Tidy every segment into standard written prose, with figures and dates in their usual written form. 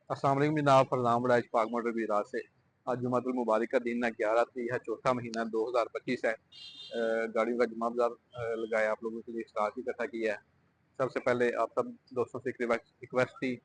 अस्सलाम वालेकुम जनाब, फरजान बड़ा पाक मोटर गुजरात से। आज जुमातुल मुबारक का दिन है, 11 है, चौथा महीना 2025 है। गाड़ियों का जमा बाजार लगाया, आप लोगों के लिए स्टाक इकट्ठा किया है। सबसे पहले आप सब दोस्तों से रिक्वेस्ट थी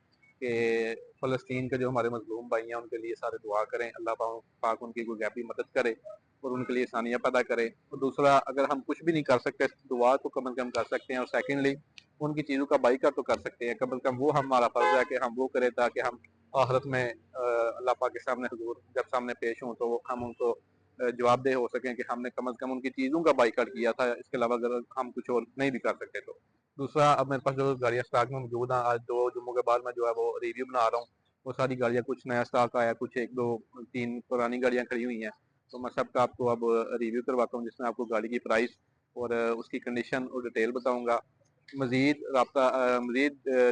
कि फ़लस्तीन के जो हमारे मजलूम भाई हैं उनके लिए सारे दुआ करें, अल्लाह पाक उनकी कोई गैबी मदद करे और उनके लिए आसानियाँ पैदा करे। और दूसरा, अगर हम कुछ भी नहीं कर सकते, दुआ तो कम से कम कर सकते हैं। और सेकेंडली, उनकी चीज़ों का बाइकआउट तो कर सकते हैं, कम से कम वो हमारा फर्ज है कि हम वो करें ताकि हम आखिरत में अल्लाह पाक के सामने हुजूर जब सामने पेश हों तो हम उनको जवाबदेह हो सकें कि हमने कम से कम उनकी चीज़ों का बाइकआउट किया था। इसके अलावा अगर हम कुछ और नहीं भी कर सकते तो दूसरा, अब मेरे पास जो गाड़ियाँ स्टॉक में मौजूद हैं, आज 2 जुम्मों के बाद मैं जो है वो रिव्यू बना रहा हूँ। वो सारी गाड़ियाँ, कुछ नया स्टॉक आया, कुछ 1 2 3 पुरानी गाड़ियाँ खड़ी हुई हैं। तो मैं सबका आपको अब रिव्यू करवाता हूँ, जिसमें आपको गाड़ी की प्राइस और उसकी कंडीशन और डिटेल बताऊँगा। मजीद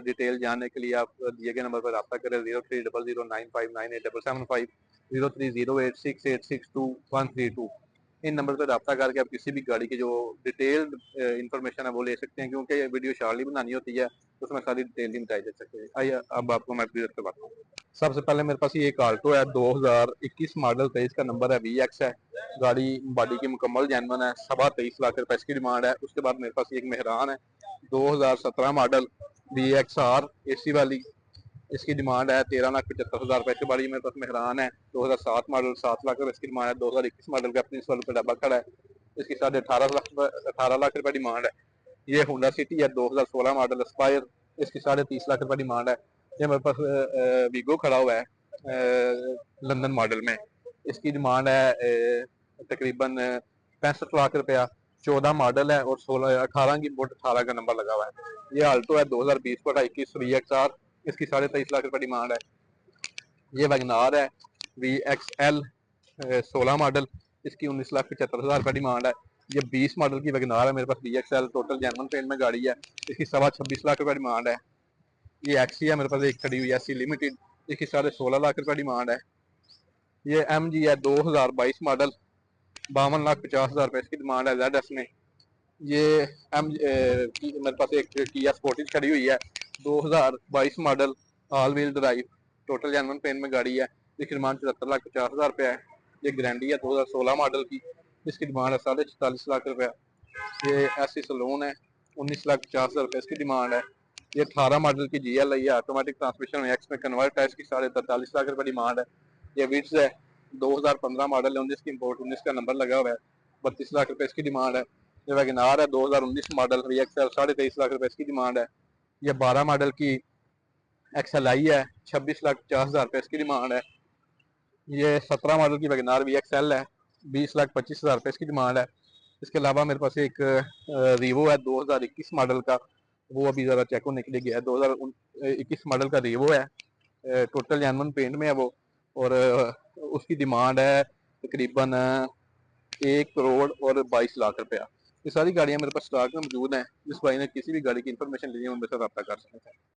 डिटेल जानने के लिए आप दिए गए नंबर पर रब्ता करें, 0300959877 03086862 इन नंबर पर रब्ता करके आप किसी भी गाड़ी की जो डिटेल्ड इंफॉर्मेशन है वो ले सकते हैं, क्योंकि ये वीडियो शार्टली बनानी होती है तो उसमें सारी डिटेल नहीं बताई जा सकती है। आइए अब आपको मैं क्लियर करवाता हूँ। सबसे पहले मेरे पास ये एक आल्टो है, 2021 मॉडल, 23 का नंबर है, VX है। गाड़ी बॉडी की मुकम्मल जैनवन है, 23.25 लाख रुपए इसकी डिमांड है। उसके बाद मेरे पास एक मेहरान है, 2017 मॉडल, VXR AC वाली। इसकी डिमांड है 13,75,000 रुपए की। बड़ी मेरे पास मेहरान है, 2007 मॉडल, 7 लाख रुपए इसकी डिमांड है। 2021 मॉडल का अपनी 16 रुपये डब्बा खड़ा है, इसकी 18 लाख रुपए डिमांड है। ये होंडा सिटी है, 2016 मॉडल, एस्पायर, इसकी 30.5 लाख रुपए डिमांड है। ये मेरे पास वीगो खड़ा हुआ है लंदन मॉडल में, इसकी डिमांड है तकरीबन 65 लाख रुपया। 14 मॉडल है और 18 की बोट, 18 का नंबर लगा हुआ है। ये आल्टो है, 2020/21 VXR, इसकी 23.5 लाख रुपए डिमांड है। ये वैगनार है, VXL 16 मॉडल, इसकी 19,75,000 रुपए डिमांड है। ये 20 मॉडल की वैगनार है मेरे पास, VXL, टोटल जर्मन पेंट में गाड़ी है, इसकी 26.25 लाख रुपए डिमांड है। ये एक्सी है मेरे पास, एक खड़ी हुई है लिमिटेड, इसकी 16.5 लाख रुपए डिमांड है। ये MG है, 2022 मॉडल, 52,50,000 रुपए इसकी डिमांड है ZS में। ये मेरे पास एक किया स्पोर्टेज खड़ी हुई है, 2022 model, all wheel drive, total German पेन में गाड़ी है, इसकी डिमांड 74,50,000 रुपया है। ये ग्रैंडी है, 2016 मॉडल की, इसकी डिमांड है 46.5 लाख रुपया। ये ऐसी सलोन है, 19,50,000 रुपये इसकी डिमांड है। ये 18 मॉडल की GL है, ऑटोमेटिक ट्रांसमिशन में, एक्स में कन्वर्ट है, इसकी 43.5 लाख रुपये डिमांड है। ये विट्स है, 2015 मॉडल है, 19 की इम्पोर्ट, 19 का नंबर लगा हुआ है, 32 लाख रुपये इसकी डिमांड है। ये वैगनार है, 2019 मॉडल, VXL, 23.5 लाख रुपये इसकी डिमांड है। ये 12 मॉडल की XLI है, 26,50,000 रुपये इसकी डिमांड है। ये 17 मॉडल की वैगनार VXL है, 20,25,000 रुपये इसकी डिमांड है। इसके अलावा मेरे पास एक रीवो है, 2021 मॉडल का, वो अभी ज़रा चेक होने के लिए गया है। 2021 मॉडल का रीवो है, टोटल जैनवन पेंट में है वो, और उसकी डिमांड है तकरीबन 1,22,00,000 रुपया। ये सारी गाड़ियाँ मेरे पास स्टॉक में मौजूद हैं, जिस भाई ने किसी भी गाड़ी की इन्फॉर्मेशन ली है उनमें से रब्ता कर सकते हैं।